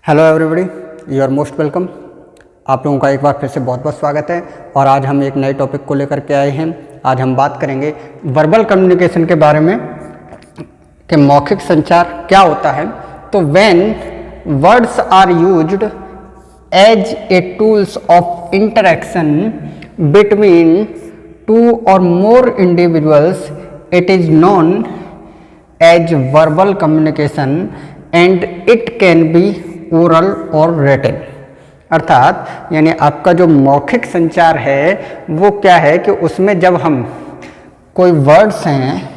Hello everybody, you are most welcome. आप लोगों का एक बार फिर से बहुत बहुत स्वागत है। और आज हम एक नए टॉपिक को लेकर के आए हैं। आज हम बात करेंगे वर्बल कम्युनिकेशन के बारे में कि मौखिक संचार क्या होता है। तो when words are used as a tools of interaction between two or more individuals, it is known as verbal communication and it can be oral और रिटन। अर्थात यानी आपका जो मौखिक संचार है वो क्या है कि उसमें जब हम कोई वर्ड्स हैं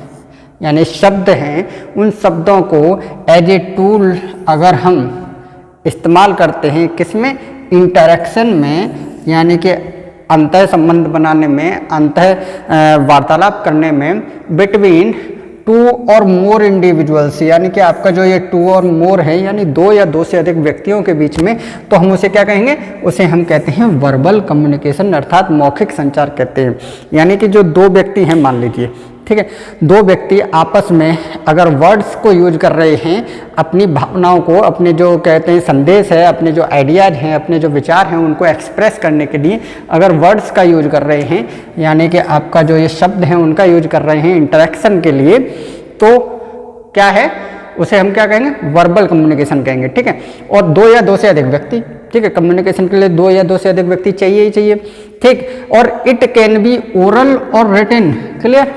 यानी शब्द हैं, उन शब्दों को एज ए टूल अगर हम इस्तेमाल करते हैं किसमें, इंटरेक्शन में, यानी कि अंतः संबंध बनाने में, अंतः वार्तालाप करने में, between two or more individuals, यानी कि आपका जो ये टू और मोर है यानी दो या दो से अधिक व्यक्तियों के बीच में, तो हम उसे क्या कहेंगे, उसे हम कहते हैं वर्बल कम्युनिकेशन अर्थात मौखिक संचार कहते हैं। यानी कि जो दो व्यक्ति हैं, मान लीजिए, ठीक है, दो व्यक्ति आपस में अगर वर्ड्स को यूज कर रहे हैं अपनी भावनाओं को, अपने जो कहते हैं संदेश है, अपने जो आइडियाज हैं, अपने जो विचार हैं उनको एक्सप्रेस करने के लिए अगर वर्ड्स का यूज कर रहे हैं, यानी कि आपका जो ये शब्द हैं उनका यूज कर रहे हैं इंटरेक्शन के लिए, तो क्या है, उसे हम क्या कहेंगे, वर्बल कम्युनिकेशन कहेंगे। ठीक है, और दो या दो से अधिक व्यक्ति, ठीक है, कम्युनिकेशन के लिए दो या दो से अधिक व्यक्ति चाहिए ही चाहिए। ठीक, और इट कैन बी ओरल और रिटन। क्लियर,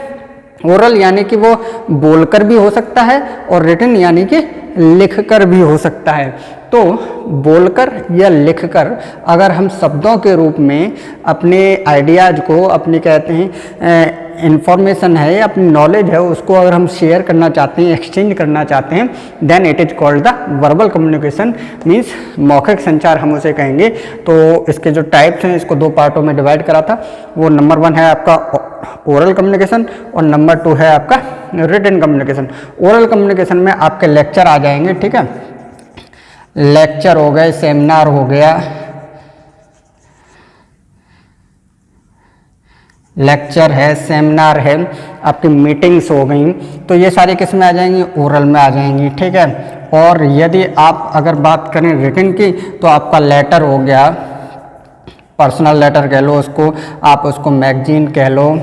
ओरल यानी कि वो बोलकर भी हो सकता है और रिटन यानी कि लिखकर भी हो सकता है। तो बोलकर या लिखकर अगर हम शब्दों के रूप में अपने आइडियाज़ को, अपनी कहते हैं इंफॉर्मेशन है, अपनी नॉलेज है, उसको अगर हम शेयर करना चाहते हैं, एक्सचेंज करना चाहते हैं, then it is called the verbal communication, means मौखिक संचार हम उसे कहेंगे। तो इसके जो टाइप्स हैं इसको दो पार्टों में डिवाइड करा था। वो नंबर 1 है आपका ओरल कम्युनिकेशन और नंबर 2 है आपका रिटन कम्युनिकेशन। ओरल कम्युनिकेशन में आपके लेक्चर आ जाएंगे, ठीक है, लेक्चर हो गए, सेमिनार हो गया, लेक्चर है, सेमिनार है, आपकी मीटिंग्स हो गई, तो ये सारी किस में आ जाएंगी, ओरल में आ जाएंगी। ठीक है, और यदि आप अगर बात करें रिटन की तो आपका लेटर हो गया, पर्सनल लेटर कह लो उसको, आप उसको मैगजीन कह लो,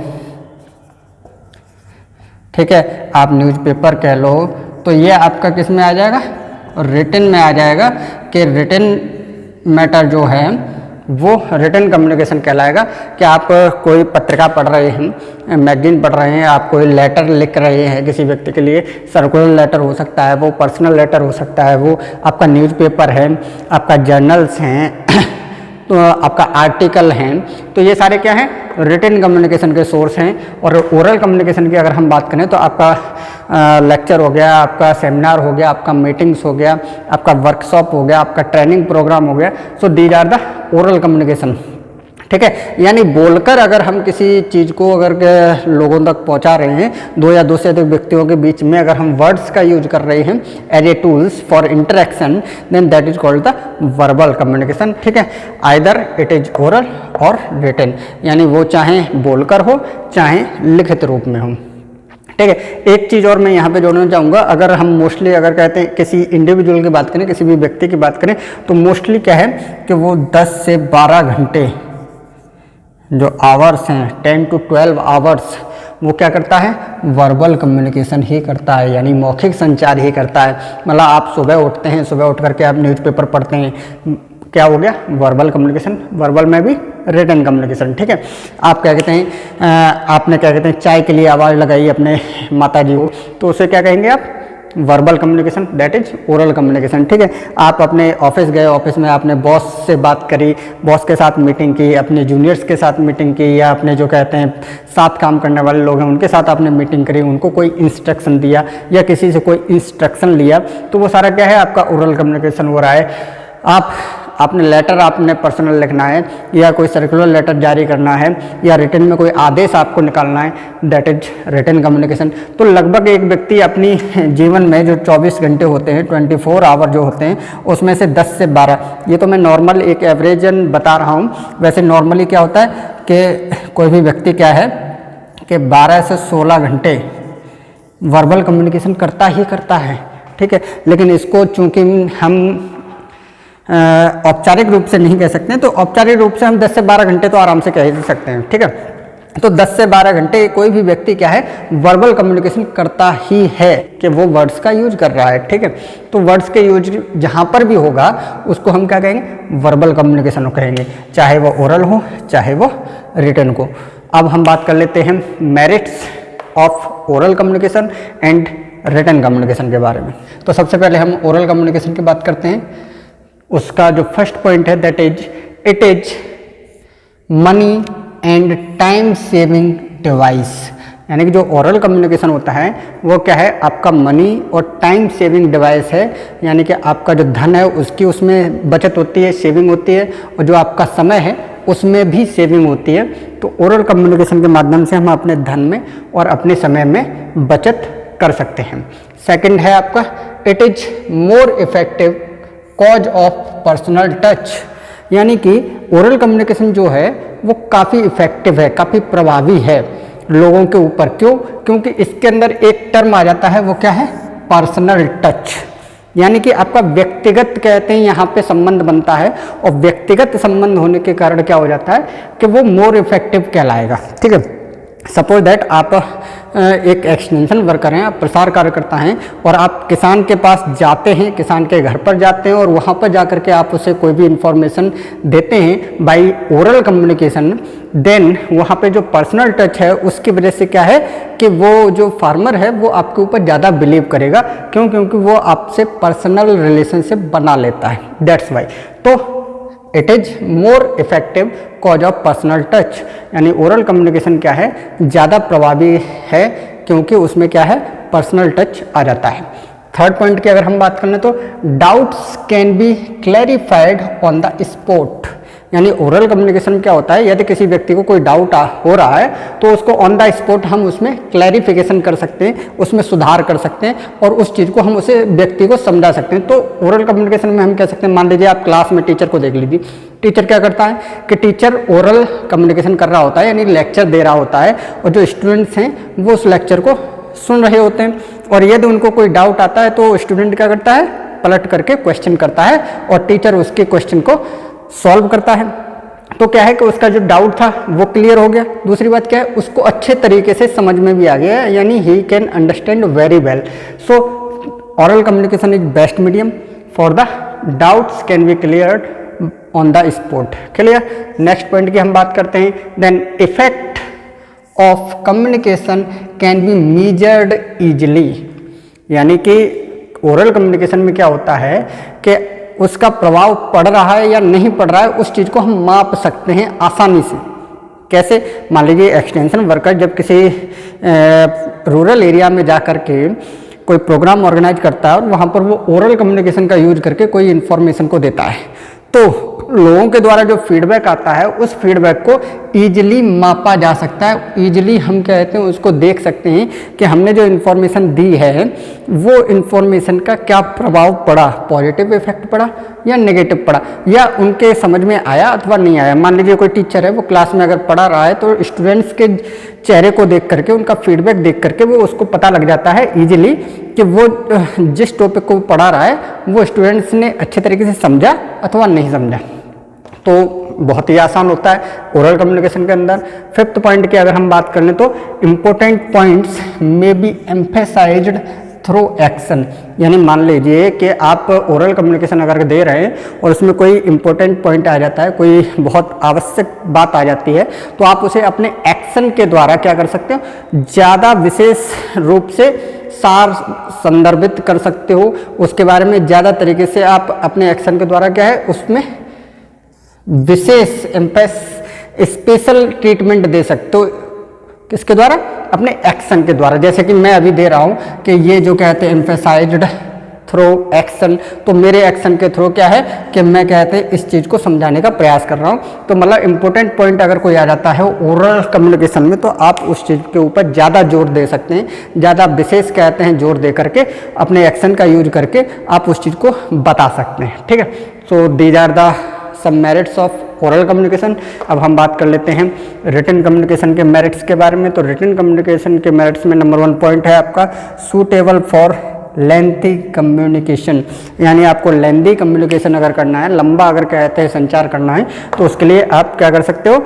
ठीक है, आप न्यूज़पेपर कह लो, तो ये आपका किस में आ जाएगा, रिटन में आ जाएगा। कि रिटन मैटर जो है वो रिटन कम्युनिकेशन कहलाएगा। कि आप कोई पत्रिका पढ़ रहे हैं, मैगजीन पढ़ रहे हैं, आप कोई लेटर लिख रहे हैं किसी व्यक्ति के लिए, सर्कुलर लेटर हो सकता है, वो पर्सनल लेटर हो सकता है, वो आपका न्यूज़पेपर है, आपका जर्नल्स हैं, तो आपका आर्टिकल हैं, तो ये सारे क्या हैं, रिटन कम्युनिकेशन के सोर्स हैं। और ओरल कम्युनिकेशन की अगर हम बात करें तो आपका लेक्चर हो गया, आपका सेमिनार हो गया, आपका मीटिंग्स हो गया, आपका वर्कशॉप हो गया, आपका ट्रेनिंग प्रोग्राम हो गया, so these are the oral communication. ठीक है, यानी बोलकर अगर हम किसी चीज़ को अगर लोगों तक पहुंचा रहे हैं, दो या दो से अधिक व्यक्तियों के बीच में अगर हम वर्ड्स का यूज कर रहे हैं as a tools for interaction, then that is called the verbal communication. ठीक है, आइदर इट इज ओरल और रिटन, यानी वो चाहे बोलकर हो चाहे लिखित रूप में हो। ठीक है, एक चीज़ और मैं यहाँ पे जोड़ना चाहूँगा, अगर हम मोस्टली अगर कहते हैं किसी इंडिविजुअल की बात करें, किसी भी व्यक्ति की बात करें, तो मोस्टली क्या है कि वो 10 से 12 घंटे जो आवर्स हैं, 10 to 12 आवर्स, वो क्या करता है, वर्बल कम्युनिकेशन ही करता है, यानी मौखिक संचार ही करता है। मतलब आप सुबह उठते हैं, सुबह उठ करके आप न्यूज़पेपर पढ़ते हैं, क्या हो गया, वर्बल कम्युनिकेशन, वर्बल में भी रिटन कम्युनिकेशन। ठीक है, आप क्या कहते हैं, आपने क्या कहते हैं चाय के लिए आवाज़ लगाई अपने माता जी को, तो उसे क्या कहेंगे आप, verbal communication, that is oral communication. ठीक है, आप अपने ऑफिस गए, ऑफिस में आपने बॉस से बात करी, बॉस के साथ मीटिंग की, अपने जूनियर्स के साथ मीटिंग की, या अपने जो कहते हैं साथ काम करने वाले लोग हैं उनके साथ आपने मीटिंग करी, उनको कोई इंस्ट्रक्शन दिया या किसी से कोई इंस्ट्रक्शन लिया, तो वो सारा क्या है, आपका ओरल कम्युनिकेशन हो रहा है। आपने लेटर आपने पर्सनल लिखना है, या कोई सर्कुलर लेटर जारी करना है, या रिटन में कोई आदेश आपको निकालना है, दैट इज रिटन कम्युनिकेशन। तो लगभग एक व्यक्ति अपनी जीवन में जो 24 घंटे होते हैं, 24 आवर जो होते हैं, उसमें से 10 से 12, ये तो मैं नॉर्मल एक एवरेजन बता रहा हूँ, वैसे नॉर्मली क्या होता है कि कोई भी व्यक्ति क्या है कि 12 से 16 घंटे वर्बल कम्युनिकेशन करता ही करता है। ठीक है, लेकिन इसको चूँकि हम औपचारिक रूप से नहीं कह सकते हैं, तो औपचारिक रूप से हम 10 से 12 घंटे तो आराम से कह ही सकते हैं, ठीक है। तो 10 से 12 घंटे कोई भी व्यक्ति क्या है, वर्बल कम्युनिकेशन करता ही है, कि वो वर्ड्स का यूज कर रहा है, ठीक है। तो वर्ड्स के यूज जहाँ पर भी होगा उसको हम क्या कहेंगे, वर्बल कम्युनिकेशन कहेंगे, चाहे वो ओरल हो चाहे वो रिटन को। अब हम बात कर लेते हैं merits of oral communication and written communication के बारे में। तो सबसे पहले हम ओरल कम्युनिकेशन की बात करते हैं। उसका जो फर्स्ट पॉइंट है that is it is money and time saving device. यानी कि जो ओरल कम्युनिकेशन होता है वो क्या है, आपका मनी और टाइम सेविंग डिवाइस है। यानी कि आपका जो धन है उसकी उसमें बचत होती है, सेविंग होती है, और जो आपका समय है उसमें भी सेविंग होती है। तो ओरल कम्युनिकेशन के माध्यम से हम अपने धन में और अपने समय में बचत कर सकते हैं। सेकंड है आपका it is more effective cause of personal touch. यानी कि ओरल कम्युनिकेशन जो है वो काफ़ी इफेक्टिव है, काफ़ी प्रभावी है लोगों के ऊपर। क्यों? क्योंकि इसके अंदर एक टर्म आ जाता है, वो क्या है, पर्सनल टच। यानी कि आपका व्यक्तिगत कहते हैं यहाँ पे संबंध बनता है, और व्यक्तिगत संबंध होने के कारण क्या हो जाता है कि वो मोर इफेक्टिव कहलाएगा, ठीक है। सपोज दैट आप एक एक्सटेंशन वर्कर हैं, आप प्रसार कार्यकर्ता हैं, और आप किसान के पास जाते हैं, किसान के घर पर जाते हैं, और वहाँ पर जाकर के आप उसे कोई भी इंफॉर्मेशन देते हैं बाय ओरल कम्युनिकेशन। देन वहाँ पे जो पर्सनल टच है उसकी वजह से क्या है कि वो जो फार्मर है वो आपके ऊपर ज़्यादा बिलीव करेगा। क्यों? क्योंकि वो आपसे पर्सनल रिलेशनशिप बना लेता है, दैट्स वाई। तो it is more effective cause of personal touch. यानी ओरल कम्युनिकेशन क्या है, ज़्यादा प्रभावी है, क्योंकि उसमें क्या है, पर्सनल टच आ जाता है। थर्ड पॉइंट की अगर हम बात करें तो doubts can B clarified on the spot. यानी ओरल कम्युनिकेशन में क्या होता है, यदि किसी व्यक्ति को कोई डाउट हो रहा है तो उसको ऑन द स्पॉट हम उसमें क्लैरिफिकेशन कर सकते हैं, उसमें सुधार कर सकते हैं, और उस चीज़ को हम उसे व्यक्ति को समझा सकते हैं। तो ओरल कम्युनिकेशन में हम कह सकते हैं, मान लीजिए आप क्लास में टीचर को देख लीजिए, टीचर क्या करता है कि टीचर ओरल कम्युनिकेशन कर रहा होता है, यानी लेक्चर दे रहा होता है, और जो स्टूडेंट्स हैं वो उस लेक्चर को सुन रहे होते हैं। और यदि उनको कोई डाउट आता है तो स्टूडेंट क्या करता है, पलट करके क्वेश्चन करता है, और टीचर उसके क्वेश्चन को सॉल्व करता है। तो क्या है कि उसका जो डाउट था वो क्लियर हो गया। दूसरी बात क्या है, उसको अच्छे तरीके से समझ में भी आ गया, यानी he can understand very well. So oral communication is best medium for the doubts can be cleared on the spot. Clear. Next point की हम बात करते हैं। Then effect of communication can be measured easily. यानी कि oral communication में क्या होता है कि उसका प्रभाव पड़ रहा है या नहीं पड़ रहा है, उस चीज़ को हम माप सकते हैं आसानी से। कैसे? मान लीजिए एक्सटेंशन वर्कर जब किसी रूरल एरिया में जा कर के कोई प्रोग्राम ऑर्गेनाइज करता है, और वहाँ पर वो ओरल कम्युनिकेशन का यूज करके कोई इन्फॉर्मेशन को देता है, तो लोगों के द्वारा जो फीडबैक आता है उस फीडबैक को ईजिली मापा जा सकता है। ईजिली हम कहते हैं उसको देख सकते हैं कि हमने जो इन्फॉर्मेशन दी है वो इन्फॉर्मेशन का क्या प्रभाव पड़ा, पॉजिटिव इफेक्ट पड़ा या नेगेटिव पड़ा, या उनके समझ में आया अथवा नहीं आया। मान लीजिए कोई टीचर है, वो क्लास में अगर पढ़ा रहा है तो स्टूडेंट्स के चेहरे को देख करके, उनका फीडबैक देख करके वो उसको पता लग जाता है ईजिली कि वो जिस टॉपिक को पढ़ा रहा है वो स्टूडेंट्स ने अच्छे तरीके से समझा अथवा नहीं समझा। तो बहुत ही आसान होता है ओरल कम्युनिकेशन के अंदर। फिफ्थ पॉइंट की अगर हम बात कर लें तो important points may be emphasised through action. यानी मान लीजिए कि आप ओरल कम्युनिकेशन अगर दे रहे हैं और उसमें कोई इम्पोर्टेंट पॉइंट आ जाता है, कोई बहुत आवश्यक बात आ जाती है, तो आप उसे अपने एक्शन के द्वारा क्या कर सकते हो, ज़्यादा विशेष रूप से सार संदर्भित कर सकते हो। उसके बारे में ज़्यादा तरीके से आप अपने एक्शन के द्वारा क्या है, उसमें विशेष स्पेशल ट्रीटमेंट दे सकते हो। किसके द्वारा? अपने एक्शन के द्वारा। जैसे कि मैं अभी दे रहा हूँ कि ये जो कहते हैं एम्फेसाइज्ड थ्रू एक्शन, तो मेरे एक्शन के थ्रू क्या है कि मैं कहते हैं इस चीज़ को समझाने का प्रयास कर रहा हूँ। तो मतलब इम्पोर्टेंट पॉइंट अगर कोई आ जाता है ओरल कम्युनिकेशन में, तो आप उस चीज़ के ऊपर ज़्यादा जोर दे सकते हैं, ज़्यादा विशेष कहते हैं जोर दे करके, अपने एक्शन का यूज करके आप उस चीज़ को बता सकते हैं। ठीक है। So these are the sub merits of oral communication. अब हम बात कर लेते हैं रिटन कम्युनिकेशन के मेरिट्स के बारे में। तो रिटन कम्युनिकेशन के मेरिट्स में नंबर 1 पॉइंट है आपका सूटेबल फॉर लेंथी कम्युनिकेशन, यानी आपको लेंथी कम्युनिकेशन अगर करना है, लंबा अगर कहते हैं संचार करना है, तो उसके लिए आप क्या कर सकते हो,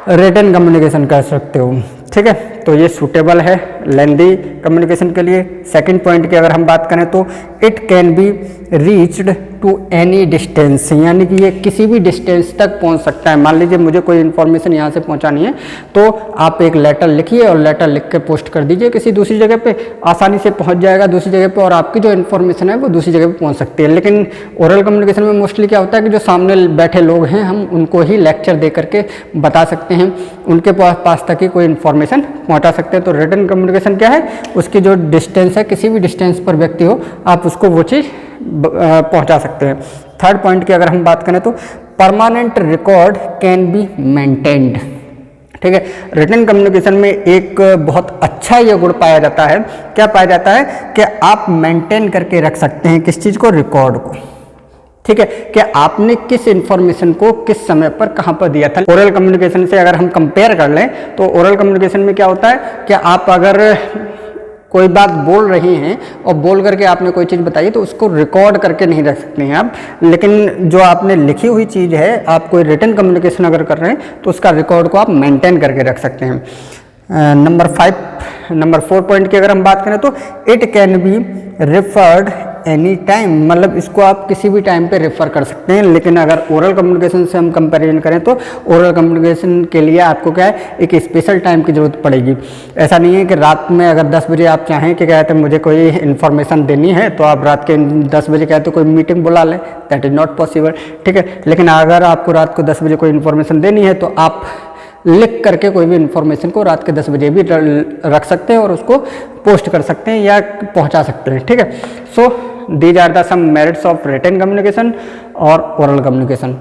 रिटन कम्युनिकेशन कर सकते हो। ठीक है, तो ये सूटेबल है लेंथी कम्युनिकेशन के लिए। सेकंड पॉइंट की अगर हम बात करें तो it can be reached to any distance, यानी कि ये किसी भी डिस्टेंस तक पहुंच सकता है। मान लीजिए मुझे कोई इन्फॉर्मेशन यहाँ से पहुँचानी है, तो आप एक लेटर लिखिए और लेटर लिख के पोस्ट कर दीजिए किसी दूसरी जगह पे, आसानी से पहुँच जाएगा दूसरी जगह पे, और आपकी जो इन्फॉर्मेशन है वो दूसरी जगह पे पहुँच सकती है। लेकिन ओरल कम्युनिकेशन में मोस्टली क्या होता है कि जो सामने बैठे लोग हैं, हम उनको ही लेक्चर दे करके बता सकते हैं, उनके पास तक ही कोई इन्फॉर्मेशन पहुँचा सकते हैं। तो रिटन कम्युनिकेशन क्या है, उसकी जो डिस्टेंस है, किसी भी डिस्टेंस पर व्यक्ति हो, आप उसको वो चीज़ पहुंचा सकते हैं। थर्ड पॉइंट की अगर हम बात करें तो permanent record can be maintained. ठीक है, रिटन कम्युनिकेशन में एक बहुत अच्छा ये गुण पाया जाता है, क्या पाया जाता है कि आप मेंटेन करके रख सकते हैं किस चीज़ को, रिकॉर्ड को। ठीक है, कि आपने किस इन्फॉर्मेशन को किस समय पर कहाँ पर दिया था। ओरल कम्युनिकेशन से अगर हम कंपेयर कर लें तो ओरल कम्युनिकेशन में क्या होता है कि आप अगर कोई बात बोल रहे हैं और बोल करके आपने कोई चीज़ बताई तो उसको रिकॉर्ड करके नहीं रख सकते हैं आप, लेकिन जो आपने लिखी हुई चीज़ है, आप कोई रिटन कम्युनिकेशन अगर कर रहे हैं तो उसका रिकॉर्ड को आप मेंटेन करके रख सकते हैं। नंबर 4 पॉइंट की अगर हम बात करें तो it can be referred any time, मतलब इसको आप किसी भी टाइम पे रेफर कर सकते हैं। लेकिन अगर ओरल कम्युनिकेशन से हम कंपैरिजन करें तो ओरल कम्युनिकेशन के लिए आपको क्या है, एक स्पेशल टाइम की ज़रूरत पड़ेगी। ऐसा नहीं है कि रात में अगर 10 बजे आप चाहें कि कहते हैं मुझे कोई इन्फॉर्मेशन देनी है, तो आप रात के 10 बजे कहते कोई मीटिंग बुला लें, दैट इज़ नॉट पॉसिबल। ठीक है, लेकिन अगर आपको रात को 10 बजे कोई इन्फॉर्मेशन देनी है तो आप लिख करके कोई भी इन्फॉर्मेशन को रात के 10 बजे भी रख सकते हैं और उसको पोस्ट कर सकते हैं या पहुंचा सकते हैं। ठीक है, so these are the some merits of written communication और ओरल कम्युनिकेशन।